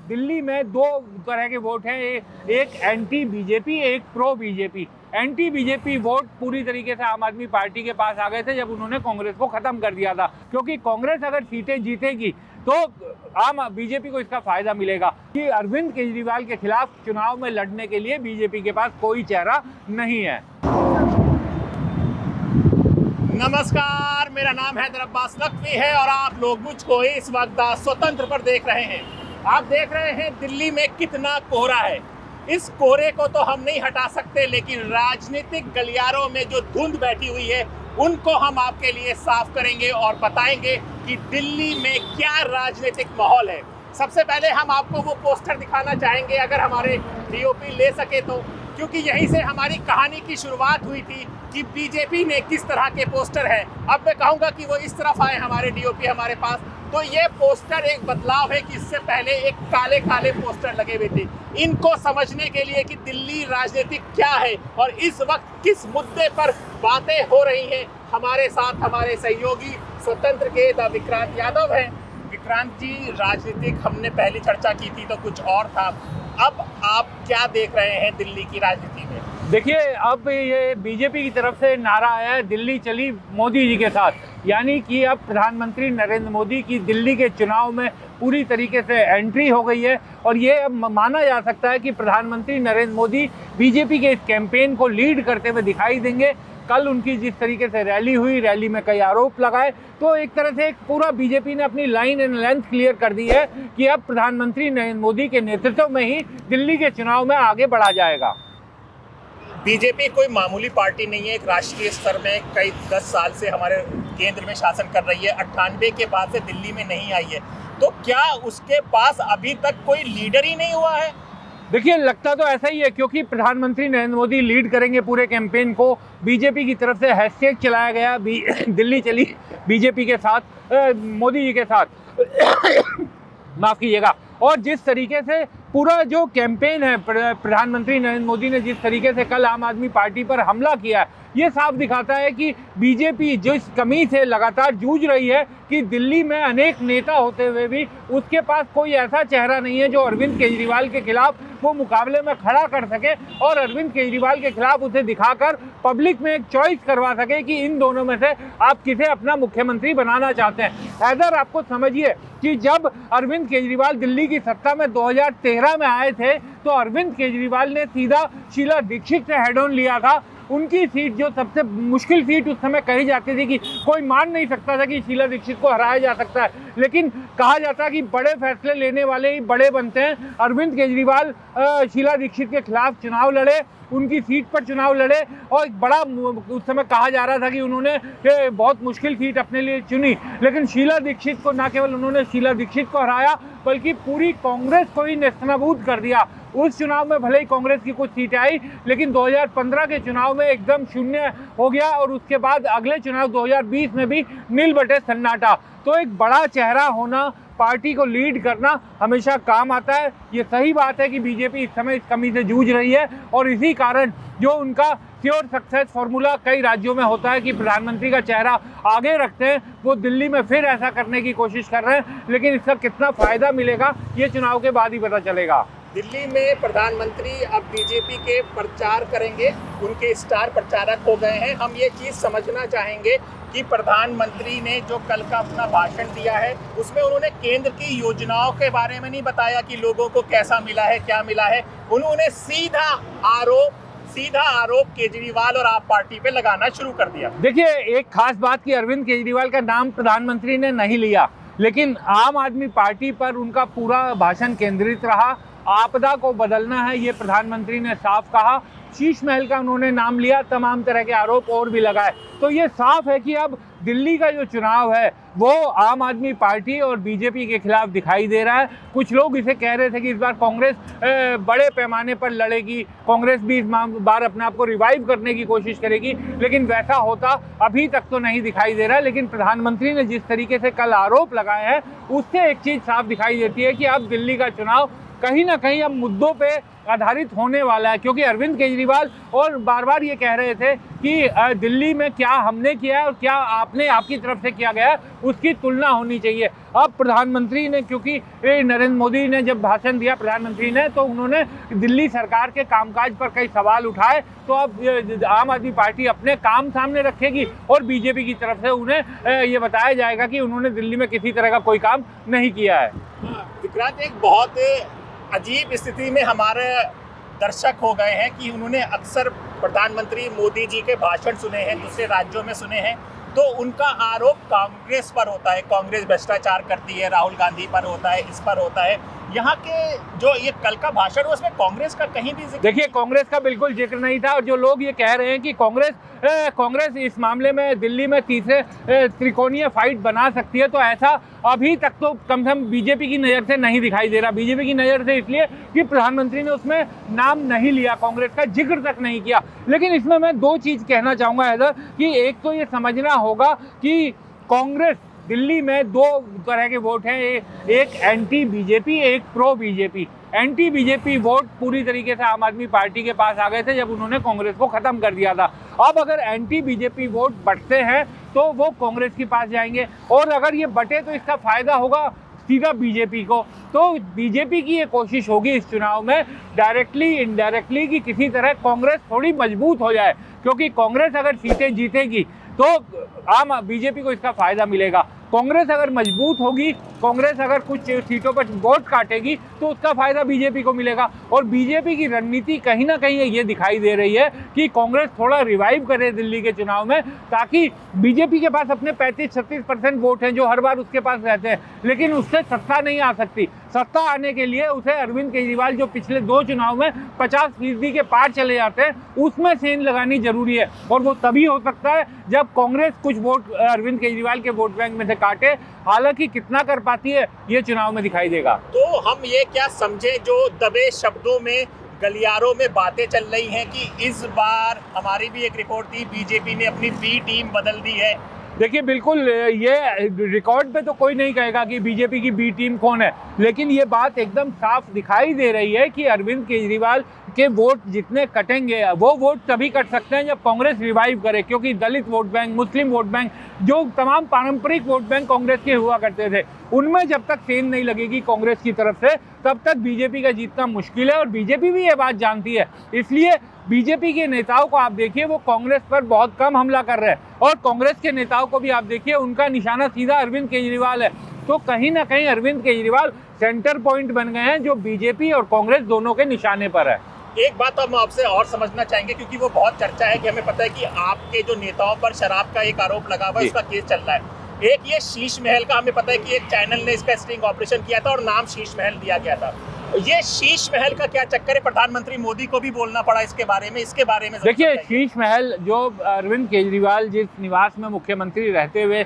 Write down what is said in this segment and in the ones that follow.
दिल्ली में दो तरह के वोट हैं, एक एंटी बीजेपी, एक pro BJP. Anti BJP vote पूरी तरीके से आम आदमी पार्टी के पास आ गए थे जब उन्होंने कांग्रेस को खत्म कर दिया था, क्योंकि कांग्रेस अगर सीटें जीतेगी तो आम बीजेपी को इसका फायदा मिलेगा कि अरविंद केजरीवाल के खिलाफ चुनाव में लड़ने के लिए बीजेपी के पास कोई चेहरा नहीं है। नमस्कार, मेरा नाम हैदर अब्बास नकवी है और आप लोग मुझको इस वक्त स्वतंत्र पर देख रहे हैं। आप देख रहे हैं दिल्ली में कितना कोहरा है। इस कोहरे को तो हम नहीं हटा सकते, लेकिन राजनीतिक गलियारों में जो धुंध बैठी हुई है उनको हम आपके लिए साफ करेंगे और बताएंगे कि दिल्ली में क्या राजनीतिक माहौल है। सबसे पहले हम आपको वो पोस्टर दिखाना चाहेंगे, अगर हमारे डीओपी ले सके तो, क्योंकि यहीं से हमारी कहानी की शुरुआत हुई थी कि बीजेपी ने किस तरह के पोस्टर हैं। अब मैं कहूँगा कि वो इस तरफ आए हमारे डीओपी हमारे पास। तो ये पोस्टर एक बदलाव है कि इससे पहले एक काले काले पोस्टर लगे हुए थे। इनको समझने के लिए कि दिल्ली राजनीतिक क्या है और इस वक्त किस मुद्दे पर बातें हो रही हैं, हमारे साथ हमारे सहयोगी स्वतंत्र के विक्रांत यादव हैं। विक्रांत जी, राजनीतिक हमने पहली चर्चा की थी तो कुछ और था, अब आप क्या देख रहे हैं दिल्ली की राजनीति में? देखिए, अब ये बीजेपी की तरफ से नारा आया है, दिल्ली चली मोदी जी के साथ, यानी कि अब प्रधानमंत्री नरेंद्र मोदी की दिल्ली के चुनाव में पूरी तरीके से एंट्री हो गई है। और ये अब माना जा सकता है कि प्रधानमंत्री नरेंद्र मोदी बीजेपी के इस कैंपेन को लीड करते हुए दिखाई देंगे। कल उनकी जिस तरीके से रैली हुई, रैली में कई आरोप लगाए, तो एक तरह से एक पूरा बीजेपी ने अपनी लाइन एंड लेंथ क्लियर कर दी है कि अब प्रधानमंत्री नरेंद्र मोदी के नेतृत्व में ही दिल्ली के चुनाव में आगे बढ़ा जाएगा। बीजेपी कोई मामूली पार्टी नहीं है। एक राष्ट्रीय स्तर में कई 10 साल से हमारे केंद्र में शासन कर रही है। 98 के बाद से दिल्ली में नहीं आई है, तो क्या उसके पास अभी तक कोई लीडर ही नहीं हुआ है? देखिए, लगता तो ऐसा ही है, क्योंकि प्रधानमंत्री नरेंद्र मोदी लीड करेंगे पूरे कैंपेन को। बीजेपी की तरफ से हैशटैग चलाया गया, दिल्ली चली बीजेपी के साथ, मोदी जी के साथ माफ़ कीजिएगा। और जिस तरीके से पूरा जो कैंपेन है, प्रधानमंत्री नरेंद्र मोदी ने जिस तरीके से कल आम आदमी पार्टी पर हमला किया है, ये साफ दिखाता है कि बीजेपी जिस कमी से लगातार जूझ रही है कि दिल्ली में अनेक नेता होते हुए भी उसके पास कोई ऐसा चेहरा नहीं है जो अरविंद केजरीवाल के खिलाफ वो मुकाबले में खड़ा कर सके और अरविंद केजरीवाल के खिलाफ उसे दिखाकर पब्लिक में एक चॉइस करवा सके कि इन दोनों में से आप किसे अपना मुख्यमंत्री बनाना चाहते हैं। हैदर, आपको समझिए कि जब अरविंद केजरीवाल दिल्ली की सत्ता में 2013 में आए थे तो अरविंद केजरीवाल ने सीधा शीला दीक्षित से हेड ऑन लिया था। उनकी सीट जो सबसे मुश्किल सीट उस समय कही जाती थी कि कोई मान नहीं सकता था कि शीला दीक्षित को हराया जा सकता है, लेकिन कहा जाता कि बड़े फैसले लेने वाले ही बड़े बनते हैं। अरविंद केजरीवाल शीला दीक्षित के खिलाफ चुनाव लड़े, उनकी सीट पर चुनाव लड़े और एक बड़ा उस समय कहा जा रहा था कि उन्होंने बहुत मुश्किल सीट अपने लिए चुनी, लेकिन शीला दीक्षित को न केवल उन्होंने शीला दीक्षित को हराया बल्कि पूरी कांग्रेस को ही नेस्तनाबूद कर दिया। उस चुनाव में भले ही कांग्रेस की कुछ सीटें आई, लेकिन 2015 के चुनाव में एकदम शून्य हो गया और उसके बाद अगले चुनाव 2020 में भी नील बटे सन्नाटा। तो एक बड़ा चेहरा होना, पार्टी को लीड करना हमेशा काम आता है। ये सही बात है कि बीजेपी इस समय इस कमी से जूझ रही है और इसी कारण जो उनका श्योर सक्सेस फॉर्मूला कई राज्यों में होता है कि प्रधानमंत्री का चेहरा आगे रखते हैं, वो दिल्ली में फिर ऐसा करने की कोशिश कर रहे हैं, लेकिन इसका कितना फायदा मिलेगा ये चुनाव के बाद ही पता चलेगा। दिल्ली में प्रधानमंत्री अब बीजेपी के प्रचार करेंगे, उनके स्टार प्रचारक हो गए हैं। हम ये चीज़ समझना चाहेंगे कि प्रधानमंत्री ने जो कल का अपना भाषण दिया है उसमें उन्होंने केंद्र की योजनाओं के बारे में नहीं बताया कि लोगों को कैसा मिला है, क्या मिला है। उन्होंने सीधा आरोप केजरीवाल और आप पार्टी पे लगाना शुरू कर दिया। देखिए, एक खास बात कि अरविंद केजरीवाल का नाम प्रधानमंत्री ने नहीं लिया, लेकिन आम आदमी पार्टी पर उनका पूरा भाषण केंद्रित रहा। आपदा को बदलना है, ये प्रधानमंत्री ने साफ कहा। शीश महल का उन्होंने नाम लिया, तमाम तरह के आरोप और भी लगाए। तो ये साफ है कि अब दिल्ली का जो चुनाव है वो आम आदमी पार्टी और बीजेपी के खिलाफ दिखाई दे रहा है। कुछ लोग इसे कह रहे थे कि इस बार कांग्रेस बड़े पैमाने पर लड़ेगी, कांग्रेस भी इस बार अपने आप को रिवाइव करने की कोशिश करेगी, लेकिन वैसा होता अभी तक तो नहीं दिखाई दे रहा है। लेकिन प्रधानमंत्री ने जिस तरीके से कल आरोप लगाए हैं उससे एक चीज़ साफ दिखाई देती है कि अब दिल्ली का चुनाव कहीं ना कहीं अब मुद्दों पे आधारित होने वाला है, क्योंकि अरविंद केजरीवाल और बार बार ये कह रहे थे कि दिल्ली में क्या हमने किया है और क्या आपकी तरफ से किया गया है उसकी तुलना होनी चाहिए। अब प्रधानमंत्री ने, क्योंकि नरेंद्र मोदी ने जब भाषण दिया प्रधानमंत्री ने, तो उन्होंने दिल्ली सरकार के कामकाज पर कई सवाल उठाए, तो अब आम आदमी पार्टी अपने काम सामने रखेगी और बीजेपी की तरफ से उन्हें ये बताया जाएगा कि उन्होंने दिल्ली में किसी तरह का कोई काम नहीं किया है। विक्रांत, एक बहुत अजीब स्थिति में हमारे दर्शक हो गए हैं कि उन्होंने अक्सर प्रधानमंत्री मोदी जी के भाषण सुने हैं, दूसरे राज्यों में सुने हैं, तो उनका आरोप कांग्रेस पर होता है, कांग्रेस भ्रष्टाचार करती है, राहुल गांधी पर होता है, इस पर होता है। यहाँ के जो ये कल का भाषण है उसमें कांग्रेस का कहीं भी जिक्र, देखिए कांग्रेस का बिल्कुल जिक्र नहीं था। और जो लोग ये कह रहे हैं कि कांग्रेस इस मामले में दिल्ली में तीसरे त्रिकोणीय फाइट बना सकती है, तो ऐसा अभी तक तो कम से कम बीजेपी की नज़र से नहीं दिखाई दे रहा। बीजेपी की नज़र से इसलिए कि प्रधानमंत्री ने उसमें नाम नहीं लिया, कांग्रेस का जिक्र तक नहीं किया। लेकिन इसमें मैं दो चीज़ कहना चाहूँगा हैदर, कि एक तो ये समझना होगा कि कांग्रेस दिल्ली में दो तरह के वोट हैं, एक एंटी बीजेपी, एक pro BJP. Anti BJP vote पूरी तरीके से आम आदमी पार्टी के पास आ गए थे जब उन्होंने कांग्रेस को ख़त्म कर दिया था। अब अगर एंटी बीजेपी वोट बंटते हैं तो वो कांग्रेस के पास जाएंगे, और अगर ये बटे तो इसका फ़ायदा होगा सीधा बीजेपी को। तो बीजेपी की ये कोशिश होगी इस चुनाव में डायरेक्टली इनडायरेक्टली कि किसी तरह कांग्रेस थोड़ी मजबूत हो जाए, क्योंकि कांग्रेस अगर सीटें जीतेगी तो आम बीजेपी को इसका फ़ायदा मिलेगा। कांग्रेस अगर मजबूत होगी, कांग्रेस अगर कुछ सीटों पर वोट काटेगी तो उसका फ़ायदा बीजेपी को मिलेगा। और बीजेपी की रणनीति कहीं ना कहीं ये दिखाई दे रही है कि कांग्रेस थोड़ा रिवाइव करे दिल्ली के चुनाव में, ताकि बीजेपी के पास अपने 35-36% वोट हैं जो हर बार उसके पास रहते हैं, लेकिन उससे सत्ता नहीं आ सकती। सत्ता आने के लिए उसे अरविंद केजरीवाल जो पिछले 2 चुनाव में 50% के पार चले जाते हैं, उसमें सेंध लगानी जरूरी है। और वो तभी हो सकता है जब कांग्रेस कुछ वोट अरविंद केजरीवाल के वोट बैंक में से काटे। हालांकि कितना कर पाती है ये चुनाव में दिखाई देगा। तो हम ये क्या समझे, जो दबे शब्दों में गलियारों में बातें चल रही हैं कि इस बार, हमारी भी एक रिपोर्ट थी, बीजेपी ने अपनी बी टीम बदल दी है। देखिए बिल्कुल, ये रिकॉर्ड पे तो कोई नहीं कहेगा कि बीजेपी की बी टीम कौन है, लेकिन ये बात एकदम साफ दिखाई दे रही है कि अरविंद केजरीवाल के वोट जितने कटेंगे वो वोट तभी कट सकते हैं जब कांग्रेस रिवाइव करे, क्योंकि दलित वोट बैंक, मुस्लिम वोट बैंक, जो तमाम पारंपरिक वोट बैंक कांग्रेस के हुआ करते थे, उनमें जब तक सेंध नहीं लगेगी कांग्रेस की तरफ से तब तक बीजेपी का जीतना मुश्किल है। और बीजेपी भी ये बात जानती है, इसलिए बीजेपी के नेताओं को आप देखिए वो कांग्रेस पर बहुत कम हमला कर रहे हैं, और कांग्रेस के नेताओं को भी आप देखिए उनका निशाना सीधा अरविंद केजरीवाल है। तो कहीं ना कहीं अरविंद केजरीवाल सेंटर पॉइंट बन गए हैं जो बीजेपी और कांग्रेस दोनों के निशाने पर है। एक बात हम आपसे और समझना चाहेंगे, क्योंकि वो बहुत चर्चा है कि हमें पता है कि आपके जो नेताओं पर शराब का एक आरोप लगा हुआ है, उसका केस चल रहा है। एक ये शीश महल का, हमें पता है कि एक चैनल ने इसका स्टिंग ऑपरेशन किया था और नाम शीश महल दिया गया था। ये शीश महल का क्या चक्कर है? प्रधानमंत्री मोदी को भी बोलना पड़ा इसके बारे में देखिए, शीश महल जो अरविंद केजरीवाल जिस निवास में मुख्यमंत्री रहते हुए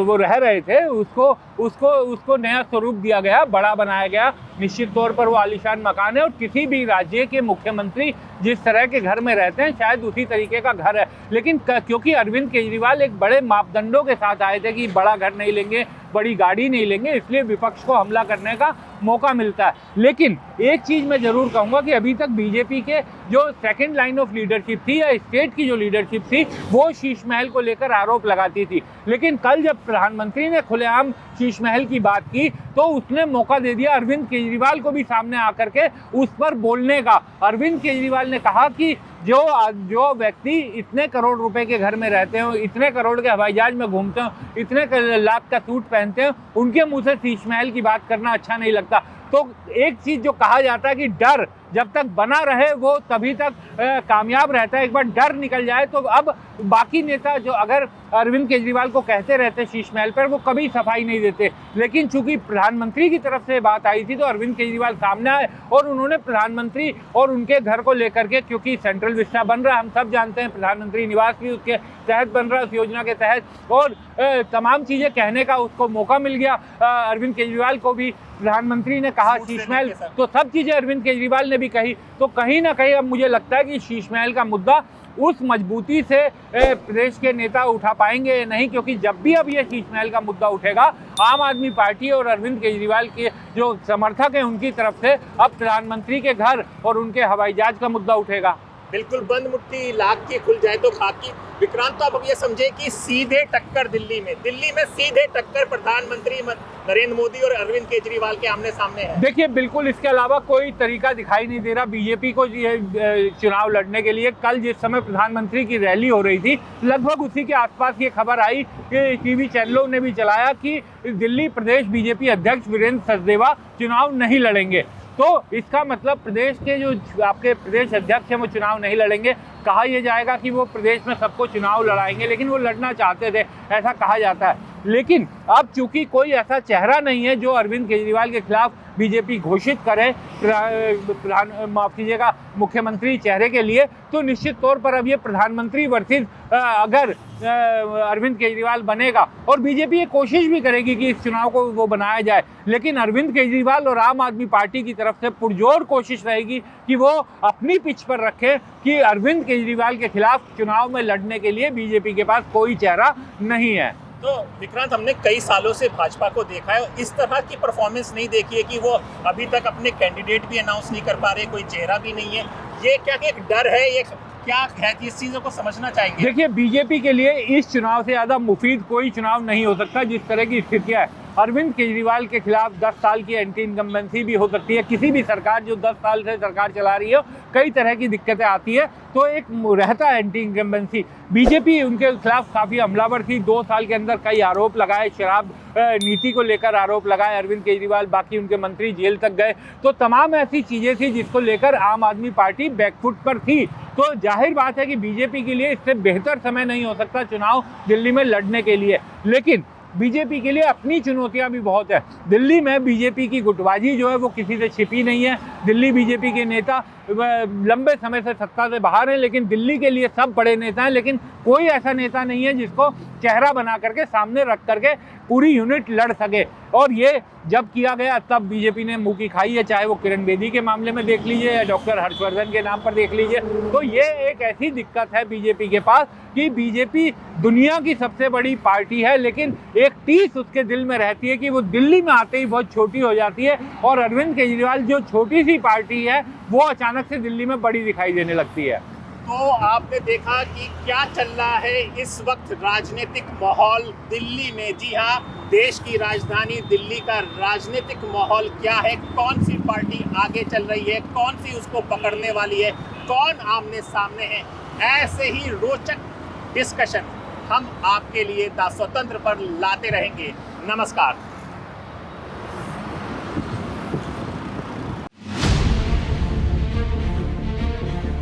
वो रह रहे थे, उसको नया स्वरूप दिया गया, बड़ा बनाया गया। निश्चित तौर पर वो आलीशान मकान है, और किसी भी राज्य के मुख्यमंत्री जिस तरह के घर में रहते हैं शायद उसी तरीके का घर है। लेकिन क्योंकि अरविंद केजरीवाल एक बड़े मापदंडों के साथ आए थे कि बड़ा घर नहीं लेंगे, बड़ी गाड़ी नहीं लेंगे, इसलिए विपक्ष को हमला करने का मौका मिलता है। लेकिन एक चीज़ मैं ज़रूर कहूँगा कि अभी तक बीजेपी के जो सेकंड लाइन ऑफ लीडरशिप थी या स्टेट की जो लीडरशिप थी वो शीश महल को लेकर आरोप लगाती थी। लेकिन कल जब प्रधानमंत्री ने खुलेआम शीश महल की बात की तो उसने मौका दे दिया अरविंद केजरीवाल को भी सामने आकर के उस पर बोलने का। अरविंद केजरीवाल ने कहा कि जो व्यक्ति इतने करोड़ रुपए के घर में रहते हो, इतने करोड़ के हवाई जहाज में घूमते हो, इतने लाख का सूट पहनते हो, उनके मुंह से शीश महल की बात करना अच्छा नहीं लगता। तो एक चीज़ जो कहा जाता है कि डर जब तक बना रहे वो तभी तक कामयाब रहता है, एक बार डर निकल जाए तो अब बाकी नेता जो अगर अरविंद केजरीवाल को कहते रहते शीश महल पर, वो कभी सफाई नहीं देते। लेकिन चूंकि प्रधानमंत्री की तरफ से बात आई थी तो अरविंद केजरीवाल सामने आए और उन्होंने प्रधानमंत्री और उनके घर को लेकर के, क्योंकि सेंट्रल विस्टा बन रहा है, हम सब जानते हैं, प्रधानमंत्री निवास भी उसके तहत बन रहा है, उस योजना के तहत, और तमाम चीज़ें कहने का उसको मौका मिल गया। अरविंद केजरीवाल को भी प्रधानमंत्री ने कहा शीश महल, तो सब चीज़ें अरविंद केजरीवाल ने भी कही। तो कहीं ना कहीं अब मुझे लगता है कि शीश महल का मुद्दा उस मजबूती से प्रदेश के नेता उठा पाएंगे या नहीं, क्योंकि जब भी अब ये शीशमहल का मुद्दा उठेगा, आम आदमी पार्टी और अरविंद केजरीवाल के जो समर्थक हैं उनकी तरफ से अब प्रधानमंत्री के घर और उनके हवाई जहाज का मुद्दा उठेगा। बिल्कुल, बंद मुट्ठी लाख की खुल जाए तो खाकी। विक्रांत, तो अब ये समझे कि सीधे टक्कर दिल्ली में सीधे टक्कर प्रधानमंत्री नरेंद्र मोदी और अरविंद केजरीवाल के आमने सामने है। देखिए, बिल्कुल इसके अलावा कोई तरीका दिखाई नहीं दे रहा बीजेपी को ये चुनाव लड़ने के लिए। कल जिस समय प्रधानमंत्री की रैली हो रही थी, लगभग उसी के आसपास ये खबर आई कि टीवी चैनलों ने भी चलाया कि दिल्ली प्रदेश बीजेपी अध्यक्ष वीरेंद्र सचदेवा चुनाव नहीं लड़ेंगे। तो इसका मतलब प्रदेश के जो आपके प्रदेश अध्यक्ष हैं वो चुनाव नहीं लड़ेंगे। कहा यह जाएगा कि वो प्रदेश में सबको चुनाव लड़ाएंगे, लेकिन वो लड़ना चाहते थे, ऐसा कहा जाता है। लेकिन अब चूंकि कोई ऐसा चेहरा नहीं है जो अरविंद केजरीवाल के खिलाफ बीजेपी घोषित करे माफ कीजिएगा मुख्यमंत्री चेहरे के लिए, तो निश्चित तौर पर अब ये प्रधानमंत्री वर्सेस अगर अरविंद केजरीवाल बनेगा, और बीजेपी ये कोशिश भी करेगी कि इस चुनाव को वो बनाया जाए, लेकिन अरविंद केजरीवाल और आम आदमी पार्टी की तरफ से पुरजोर कोशिश रहेगी कि वो अपनी पिच पर रखे कि अरविंद केजरीवाल के खिलाफ चुनाव में लड़ने के लिए बीजेपी के पास कोई चेहरा नहीं है। तो विक्रांत, हमने कई सालों से भाजपा को देखा है, इस तरह की परफॉर्मेंस नहीं देखी है कि वो अभी तक अपने कैंडिडेट भी अनाउंस नहीं कर पा रहे, कोई चेहरा भी नहीं है। ये क्या कि एक डर है, ये क्या है कि इस चीज़ों को समझना चाहेंगे? देखिए, बीजेपी के लिए इस चुनाव से ज़्यादा मुफीद कोई चुनाव नहीं हो सकता जिस तरह की स्थितियाँ है। अरविंद केजरीवाल के खिलाफ 10 साल की एंटी इनकम्बेंसी भी हो सकती है। किसी भी सरकार जो 10 साल से सरकार चला रही है, कई तरह की दिक्कतें आती है, तो एक रहता है एंटी इनकम्बेंसी। बीजेपी उनके खिलाफ काफ़ी हमलावर थी, 2 साल के अंदर कई आरोप लगाए, शराब नीति को लेकर आरोप लगाए अरविंद केजरीवाल, बाकी उनके मंत्री जेल तक गए। तो तमाम ऐसी चीज़ें थी जिसको लेकर आम आदमी पार्टी बैकफुट पर थी। तो जाहिर बात है कि बीजेपी के लिए इससे बेहतर समय नहीं हो सकता चुनाव दिल्ली में लड़ने के लिए। लेकिन बीजेपी के लिए अपनी चुनौतियां भी बहुत है। दिल्ली में बीजेपी की गुटबाजी जो है वो किसी से छिपी नहीं है। दिल्ली बीजेपी के नेता लंबे समय से सत्ता से बाहर हैं, लेकिन दिल्ली के लिए सब बड़े नेता हैं, लेकिन कोई ऐसा नेता नहीं है जिसको चेहरा बना करके सामने रख करके पूरी यूनिट लड़ सके। और ये जब किया गया तब बीजेपी ने मुंह की खाई है, चाहे वो किरण बेदी के मामले में देख लीजिए या डॉक्टर हर्षवर्धन के नाम पर देख लीजिए। तो ये एक ऐसी दिक्कत है बीजेपी के पास कि बीजेपी दुनिया की सबसे बड़ी पार्टी है, लेकिन एक टीस उसके दिल में रहती है कि वो दिल्ली में आते ही बहुत छोटी हो जाती है, और अरविंद केजरीवाल जो छोटी सी पार्टी है वो अचानक से दिल्ली में बड़ी दिखाई देने लगती है। तो आपने देखा कि क्या चल रहा है इस वक्त राजनीतिक माहौल दिल्ली में। जी हाँ, देश की राजधानी दिल्ली का राजनीतिक माहौल क्या है, कौन सी पार्टी आगे चल रही है, कौन सी उसको पकड़ने वाली है, कौन आमने सामने है, ऐसे ही रोचक डिस्कशन हम आपके लिए द स्वतंत्र पर लाते रहेंगे। नमस्कार।